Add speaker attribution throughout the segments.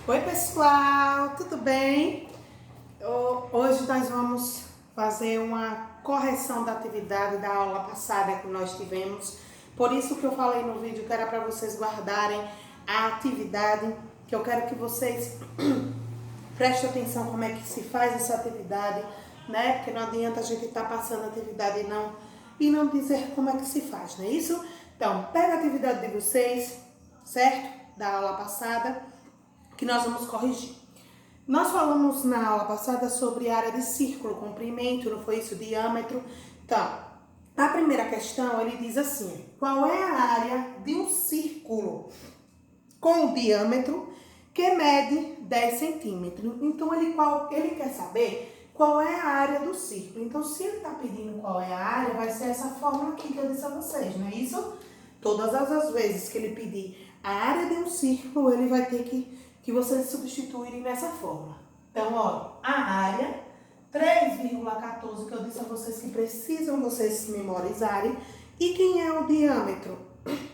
Speaker 1: Oi pessoal, tudo bem? Hoje nós vamos fazer uma correção da atividade da aula passada que nós tivemos. Por isso que eu falei no vídeo que era para vocês guardarem a atividade, que eu quero que vocês prestem atenção como é que se faz essa atividade, né? Porque não adianta a gente estar passando a atividade e não dizer como é que se faz, não é isso? Então, pega a atividade de vocês, certo? Da aula passada, que nós vamos corrigir. Nós falamos na aula passada sobre área de círculo, comprimento, não foi isso? Diâmetro. Então, a primeira questão, ele diz assim: qual é a área de um círculo com o diâmetro que mede 10 centímetros? Então, ele quer saber qual é a área do círculo. Então, se ele está pedindo qual é a área, vai ser essa fórmula aqui que eu disse a vocês, não é isso? Todas as vezes que ele pedir a área de um círculo, ele vai ter que vocês substituírem nessa fórmula. Então, ó, a área, 3,14, que eu disse a vocês que precisam vocês memorizarem. E quem é o diâmetro?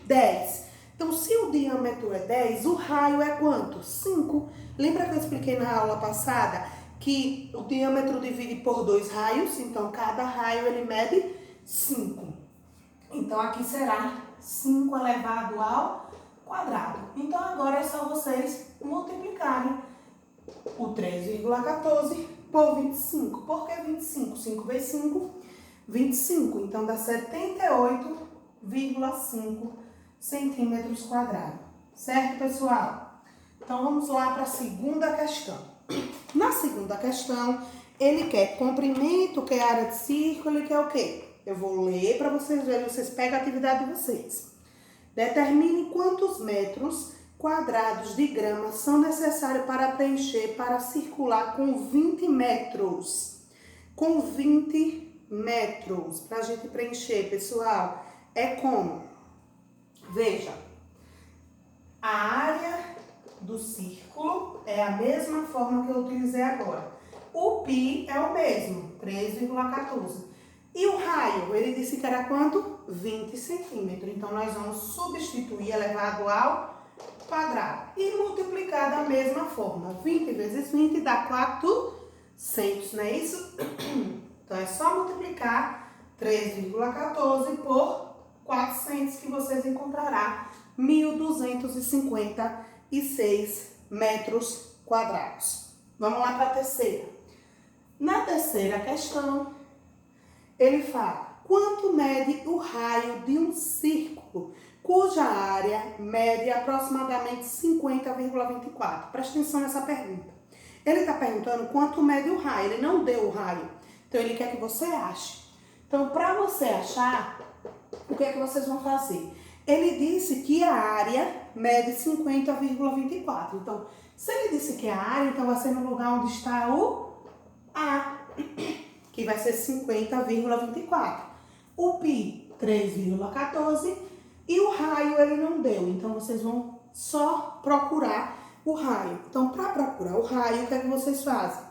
Speaker 1: 10. Então, se o diâmetro é 10, o raio é quanto? 5. Lembra que eu expliquei na aula passada que o diâmetro divide por 2 raios? Então, cada raio ele mede 5. Então, aqui será 5 elevado ao quadrado. Então, agora é só vocês multiplicarem o 3,14 por 25. Por que 25? 5 vezes 5, 25. Então, dá 78,5 centímetros quadrados. Certo, pessoal? Então, vamos lá para a segunda questão. Na segunda questão, ele quer comprimento, quer área de círculo, ele quer o quê? Eu vou ler para vocês verem, vocês pegam a atividade de vocês. Determine quantos metros quadrados de grama são necessários para preencher, para circular com 20 metros. Com 20 metros, para a gente preencher, pessoal, é como? Veja, a área do círculo é a mesma forma que eu utilizei agora. O π é o mesmo, 3,14. E o raio, ele disse que era quanto? 20 centímetros. Então, nós vamos substituir elevado ao quadrado e multiplicar da mesma forma. 20 vezes 20 dá 400, não é isso? Então, é só multiplicar 3,14 por 400 que vocês encontrarão 1.256 metros quadrados. Vamos lá para a terceira. Na terceira questão, ele fala: quanto mede o raio de um círculo cuja área mede aproximadamente 50,24? Presta atenção nessa pergunta. Ele está perguntando quanto mede o raio, ele não deu o raio. Então, ele quer que você ache. Então, para você achar, o que é que vocês vão fazer? Ele disse que a área mede 50,24. Então, se ele disse que a área, então vai ser no lugar onde está o A, que vai ser 50,24. O π, 3,14. E o raio ele não deu. Então, vocês vão só procurar o raio. Então, para procurar o raio, o que é que vocês fazem?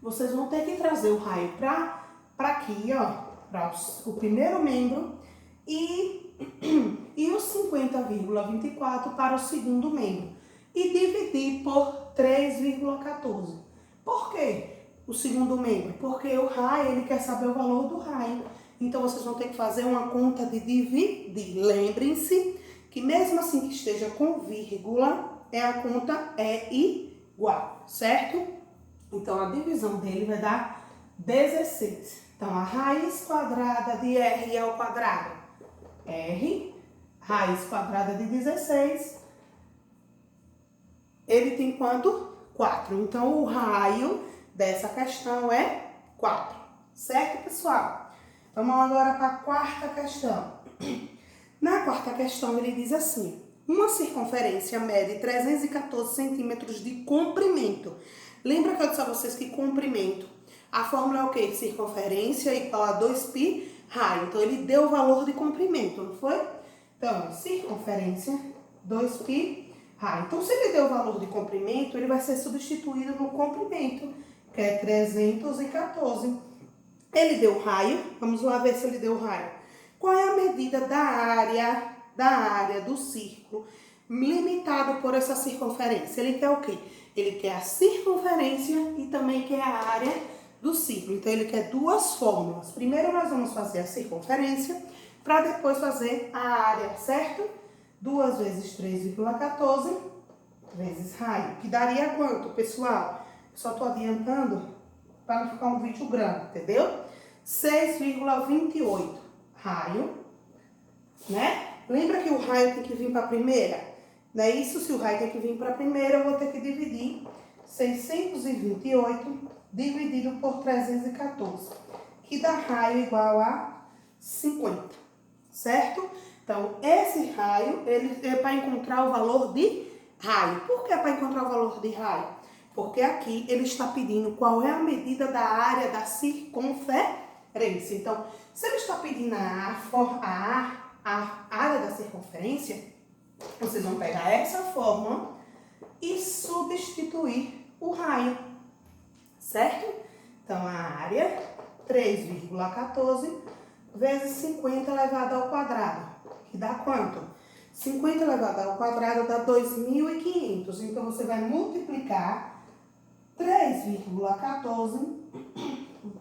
Speaker 1: Vocês vão ter que trazer o raio para aqui, ó. Para o primeiro membro. E o 50,24 para o segundo membro. E dividir por 3,14. Por quê? O segundo membro, porque o raio, ele quer saber o valor do raio. Então, vocês vão ter que fazer uma conta de dividir. Lembrem-se que mesmo assim que esteja com vírgula, a conta é igual, certo? Então, a divisão dele vai dar 16. Então, a raiz quadrada de R ao quadrado. R, raiz quadrada de 16, ele tem quanto? 4. Então, o raio dessa questão é 4. Certo, pessoal? Vamos agora para a quarta questão. Na quarta questão, ele diz assim: uma circunferência mede 314 centímetros de comprimento. Lembra que eu disse a vocês que comprimento, a fórmula é o quê? Circunferência igual a 2π raio. Então, ele deu o valor de comprimento, não foi? Então, circunferência, 2π raio. Então, se ele deu o valor de comprimento, ele vai ser substituído no comprimento, que é 314. Ele deu raio, vamos lá ver se ele deu raio. Qual é a medida da área do círculo limitado por essa circunferência. Ele quer o quê? Ele quer a circunferência e também quer a área do círculo. Então, ele quer duas fórmulas. Primeiro, nós vamos fazer a circunferência para depois fazer a área, certo? 2 vezes 3,14 vezes raio. Que daria quanto, pessoal? Só estou adiantando para não ficar um vídeo grande, entendeu? 6,28 raio, né? Lembra que o raio tem que vir para a primeira? Não é isso? Se o raio tem que vir para a primeira, eu vou ter que dividir 628 dividido por 314, que dá raio igual a 50, certo? Então, esse raio, ele é para encontrar o valor de raio. Por que é para encontrar o valor de raio? Porque aqui ele está pedindo qual é a medida da área da circunferência. Então, se ele está pedindo a área da circunferência, vocês vão pegar essa fórmula e substituir o raio, certo? Então, a área, 3,14 vezes 50 elevado ao quadrado, que dá quanto? 50 elevado ao quadrado dá 2.500. Então, você vai multiplicar 3,14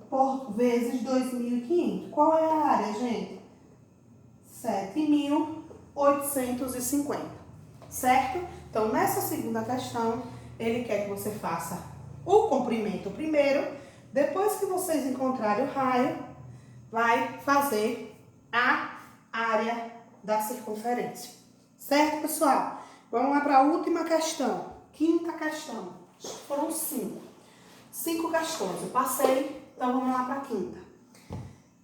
Speaker 1: por vezes 2.500. Qual é a área, gente? 7.850, certo? Então, nessa segunda questão, ele quer que você faça o comprimento primeiro. Depois que vocês encontrarem o raio, vai fazer a área da circunferência. Certo, pessoal? Vamos lá para a última questão. Quinta questão. Foram 5. 5 questões. Eu passei, então vamos lá para a quinta.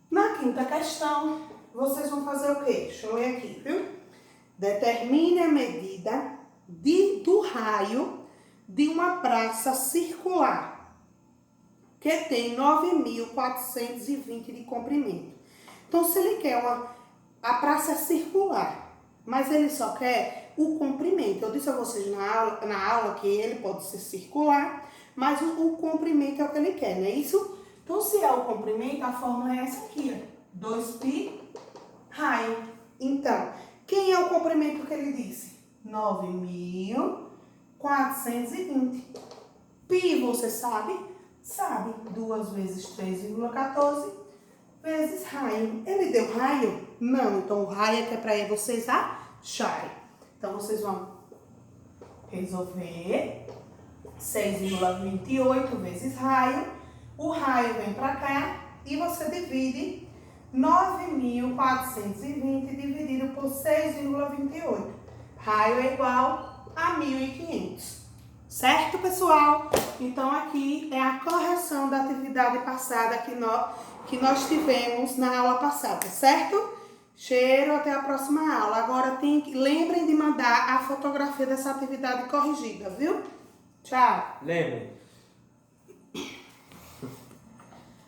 Speaker 1: Na quinta questão, vocês vão fazer o quê? Deixa eu ler aqui, viu? Determine a medida do raio de uma praça circular que tem 9.420 de comprimento. Então, se ele quer a praça circular, mas ele só quer o comprimento. Eu disse a vocês na aula que ele pode ser circular, mas o comprimento é o que ele quer, não é isso? Então, se é o comprimento, a fórmula é essa aqui, ó, 2π raio. Então, quem é o comprimento que ele disse? 9.420. Π, você sabe? Sabe. 2 vezes 3,14 vezes raio. Ele deu raio? Não. Então, o raio é que é para vocês acharem. Então, vocês vão resolver 6,28 vezes raio. O raio vem para cá e você divide 9.420 dividido por 6,28. Raio é igual a 1.500. Certo, pessoal? Então, aqui é a correção da atividade passada que nós tivemos na aula passada, certo? Cheiro, até a próxima aula. Agora, lembrem de mandar a fotografia dessa atividade corrigida, viu? Tchau!
Speaker 2: Lembrem.